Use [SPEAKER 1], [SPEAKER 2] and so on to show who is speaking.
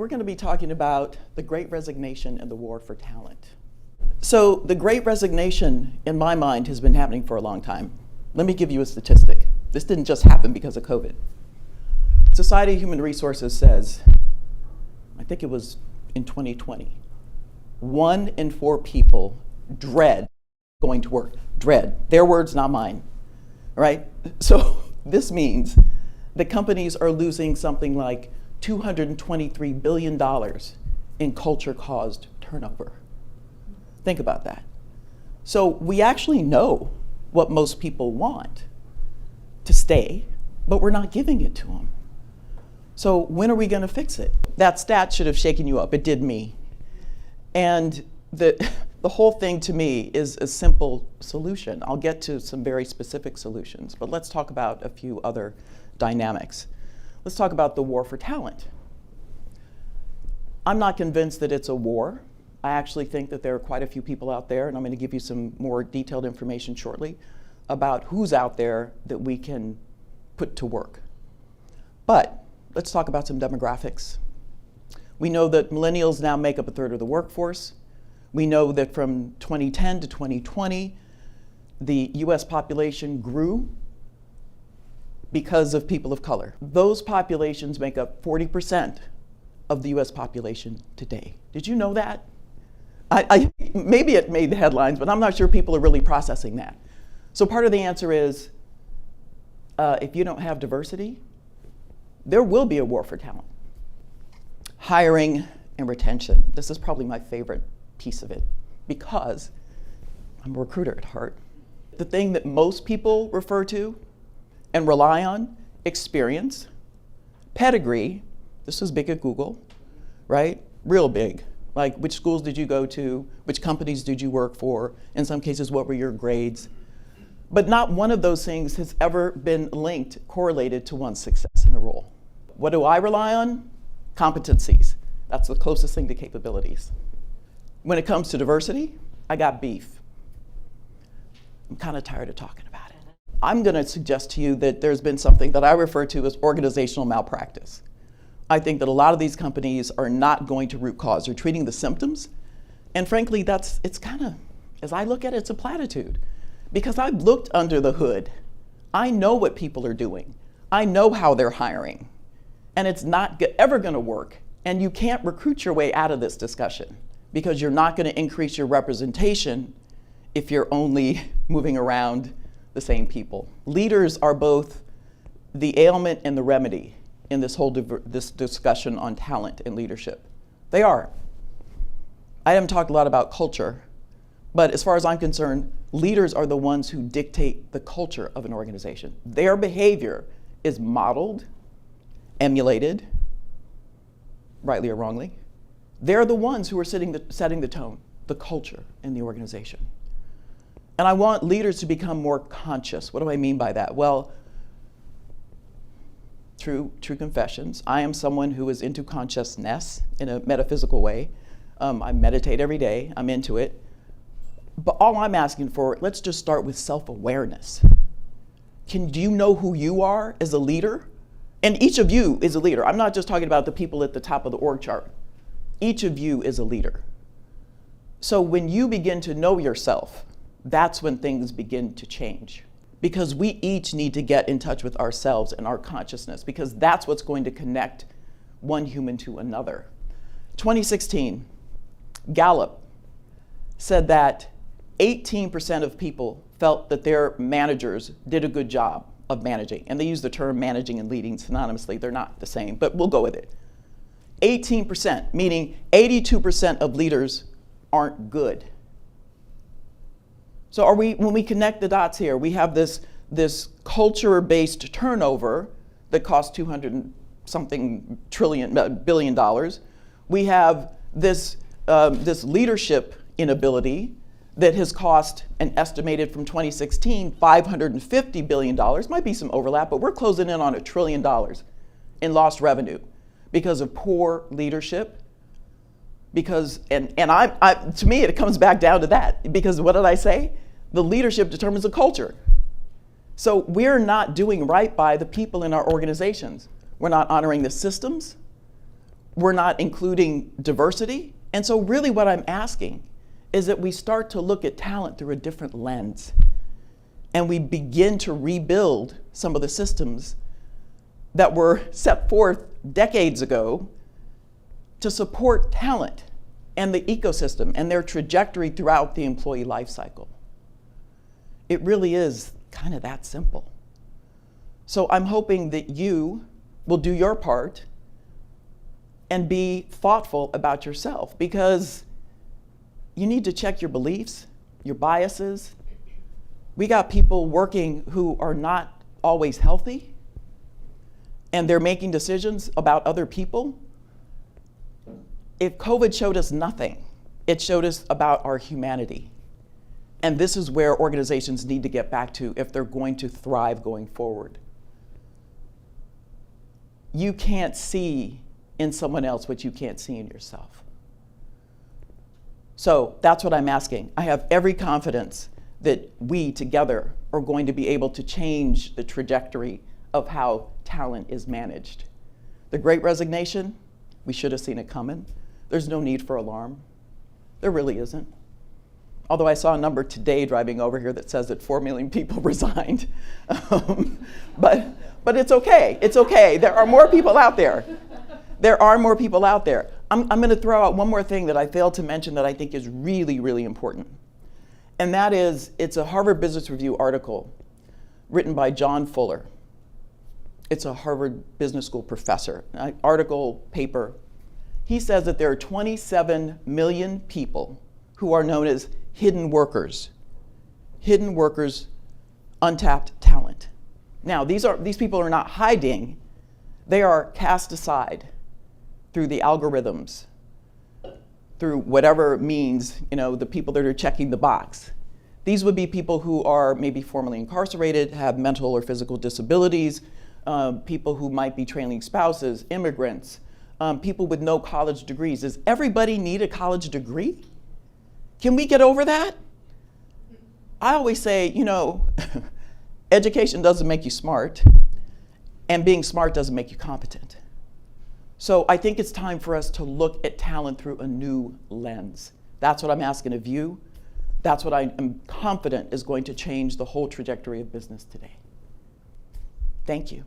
[SPEAKER 1] we're going to be talking about the Great Resignation and the war for talent. So the Great Resignation, in my mind, has been happening for a long time. Let me give you a statistic. This didn't just happen because of COVID. Society of Human Resources says, I think it was in 2020, 1 in 4 people dread going to work. Dread. Their words, not mine. Right? So this means that companies are losing something like $223 billion in culture-caused turnover. Think about that. So we actually know what most people want to stay, but we're not giving it to them. So when are we going to fix it? That stat should have shaken you up. It did me. And the whole thing to me is a simple solution. I'll get to some very specific solutions, but let's talk about a few other dynamics. Let's talk about the war for talent. I'm not convinced that it's a war. I actually think that there are quite a few people out there, and I'm going to give you some more detailed information shortly about who's out there that we can put to work. But let's talk about some demographics. We know that millennials now make up 1/3 of the workforce. We know that from 2010 to 2020, the US population grew because of people of color. Those populations make up 40% of the US population today. Did you know that? Maybe it made the headlines, but I'm not sure people are really processing that. So part of the answer is, if you don't have diversity, there will be a war for talent. Hiring and retention. This is probably my favorite piece of it because I'm a recruiter at heart. The thing that most people refer to and rely on, experience, pedigree. This was big at Google, right? Real big. Like, which schools did you go to? Which companies did you work for? In some cases, what were your grades? But not one of those things has ever been linked, correlated to one's success in a role. What do I rely on? Competencies. That's the closest thing to capabilities. When it comes to diversity, I got beef. I'm kind of tired of talking about it. I'm going to suggest to you that there's been something that I refer to as organizational malpractice. I think that a lot of these companies are not going to root cause. They're treating the symptoms. And frankly, it's kind of, as I look at it, it's a platitude. Because I've looked under the hood. I know what people are doing. I know how they're hiring. And it's not ever going to work. And you can't recruit your way out of this discussion because you're not going to increase your representation if you're only moving around the same people. Leaders are both the ailment and the remedy in this whole this discussion on talent and leadership. They are. I haven't talked a lot about culture, but as far as I'm concerned, leaders are the ones who dictate the culture of an organization. Their behavior is modeled, emulated, rightly or wrongly. They're the ones who are setting the tone, the culture in the organization. And I want leaders to become more conscious. What do I mean by that? Well, true confessions. I am someone who is into consciousness in a metaphysical way. I meditate every day. I'm into it. But all I'm asking for, let's just start with self-awareness. Do you know who you are as a leader? And each of you is a leader. I'm not just talking about the people at the top of the org chart. Each of you is a leader. So when you begin to know yourself, that's when things begin to change. Because we each need to get in touch with ourselves and our consciousness, because that's what's going to connect one human to another. 2016, Gallup said that 18% of people felt that their managers did a good job of managing. And they use the term managing and leading synonymously. They're not the same, but we'll go with it. 18%, meaning 82% of leaders aren't good. So when we connect the dots here, we have this culture-based turnover that costs $200-something billion. We have this leadership inability that has cost an estimated from 2016 $550 billion. Might be some overlap, but we're closing in on $1 trillion in lost revenue because of poor leadership. Because to me it comes back down to that. Because what did I say? The leadership determines the culture. So we're not doing right by the people in our organizations. We're not honoring the systems. We're not including diversity. And so really what I'm asking is that we start to look at talent through a different lens. And we begin to rebuild some of the systems that were set forth decades ago to support talent and the ecosystem and their trajectory throughout the employee life cycle. It really is kind of that simple. So I'm hoping that you will do your part and be thoughtful about yourself, because you need to check your beliefs, your biases. We got people working who are not always healthy, and they're making decisions about other people. If COVID showed us nothing, it showed us about our humanity. And this is where organizations need to get back to if they're going to thrive going forward. You can't see in someone else what you can't see in yourself. So that's what I'm asking. I have every confidence that we together are going to be able to change the trajectory of how talent is managed. The Great Resignation, we should have seen it coming. There's no need for alarm. There really isn't. Although I saw a number today driving over here that says that 4 million people resigned. But it's okay, it's okay. There are more people out there. There are more people out there. I'm gonna throw out one more thing that I failed to mention that I think is really, really important. And that is, it's a Harvard Business Review article written by John Fuller. It's a Harvard Business School professor, an article, paper. He says that there are 27 million people who are known as hidden workers, untapped talent. Now, these people are not hiding, they are cast aside through the algorithms, through whatever means, the people that are checking the box. These would be people who are maybe formerly incarcerated, have mental or physical disabilities, people who might be trailing spouses, immigrants, people with no college degrees. Does everybody need a college degree? Can we get over that? I always say, education doesn't make you smart, and being smart doesn't make you competent. So I think it's time for us to look at talent through a new lens. That's what I'm asking of you. That's what I am confident is going to change the whole trajectory of business today. Thank you.